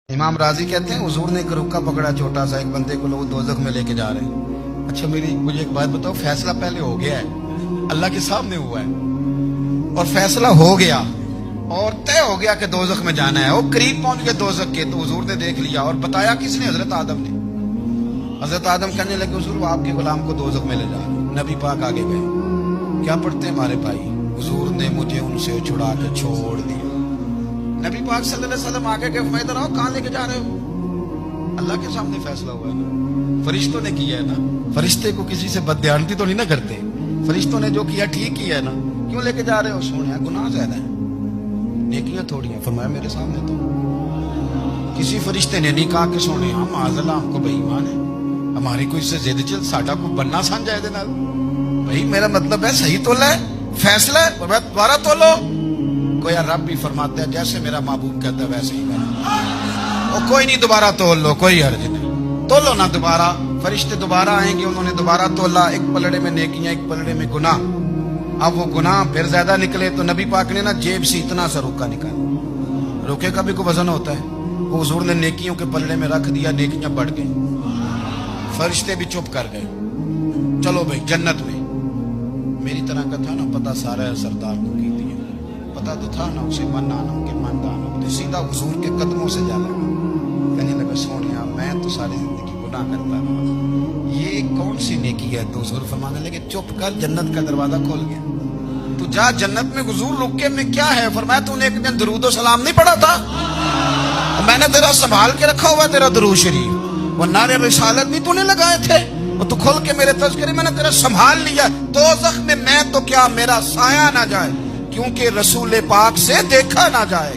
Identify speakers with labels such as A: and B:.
A: امام راضی کہتے ہیں حضور نے ایک رکا پکڑا چھوٹا سا، ایک بندے کو لوگ دوزخ میں لے کے جا رہے ہیں۔ اچھا مجھے ایک بات بتاؤ، فیصلہ پہلے ہو گیا ہے، اللہ کے سامنے ہوا ہے اور فیصلہ ہو گیا اور طے ہو گیا کہ دوزخ میں جانا ہے، وہ قریب پہنچ گئے دوزخ کے، تو حضور نے دیکھ لیا اور بتایا کس نے؟ حضرت آدم نے۔ حضرت آدم کہنے لگے حضور وہ آپ کے غلام کو دوزخ میں لے جا رہے ہیں۔ نبی پاک آگے گئے، کیا پڑھتے ہیں ہمارے بھائی؟ حضور نے مجھے ان سے چھڑا کے چھوڑ دیا۔ نبی پاک صلی اللہ علیہ وسلم آگے کہ ادھر آؤ، کہاں لے کے جا رہے ہو؟ اللہ کے سامنے فیصلہ ہوا ہے نا، فرشتوں نے کیا ہے نا۔ فرشتے کو کسی سے بددیانتی تو نہیں نہ کرتے، فرشتوں نے جو کیا ٹھیک کیا ہے نا۔ کیوں لے کے جا رہے ہو؟ سونے گناہ زیادہ ہیں، نیکیاں تھوڑی ہیں۔ فرمایا میرے سامنے تو کسی فرشتے نے نہیں کہا کہ سونے ہم معاذ ہم کو بے ایمان ہے، ہماری کوئی سے زد چل ساڈا کو بننا سان جائے دے نال۔ بھائی میرا مطلب ہے صحیح تولا ہے، فیصلہ ہے، دوبارہ تولو۔ کوئی رب بھی فرماتا ہے جیسے میرا محبوب کہتا ہے ویسے ہی کرنا، وہ کوئی نہیں دوبارہ تول لو، کوئی حرج نہیں، تولو نہ دوبارہ۔ فرشتے دوبارہ آئیں گے، انہوں نے دوبارہ تولا، ایک پلڑے میں نیکیاں ایک پلڑے میں گناہ۔ اب وہ گناہ پھر زیادہ نکلے تو نبی پاک نے نا جیب سے اتنا سا روکا نکالا۔ روکے کا بھی کوئی وزن ہوتا ہے، وہ حضور نے نیکیوں کے پلڑے میں رکھ دیا، نیکیاں بڑھ گئی، فرشتے بھی چپ کر گئے۔ چلو بھائی جنت میں۔ میری طرح کا تھا نا پتہ سارا سردار کو کی دیا، پتہ تو تھا نا اسے من آنم کے مندانم، تو سیدھا حضور کے قدموں سے جا لگا، کہنے لگا سونیا میں تو ساری زندگی گناہ کرتا رہا، یہ کون سی نیکی ہے؟ تو حضور فرمانے لگے چپ کر، جنت کا دروازہ کھول گیا، تو جا جنت میں۔ حضور رکے میں کیا ہے؟ فرمایا تو نے ایک دن درود و سلام نہیں پڑھا تھا؟ میں نے تیرا سنبھال کے رکھا ہوا تیرا درود شریف، وہ نعرے رسالت بھی تو نے لگائے تھے، وہ تو کھول کے میرے تذکرے میں نے تیرا سنبھال لیا۔ دوزخ میں میں تو کیا میرا سایہ نہ جائے، کیونکہ رسول پاک سے دیکھا نہ جائے۔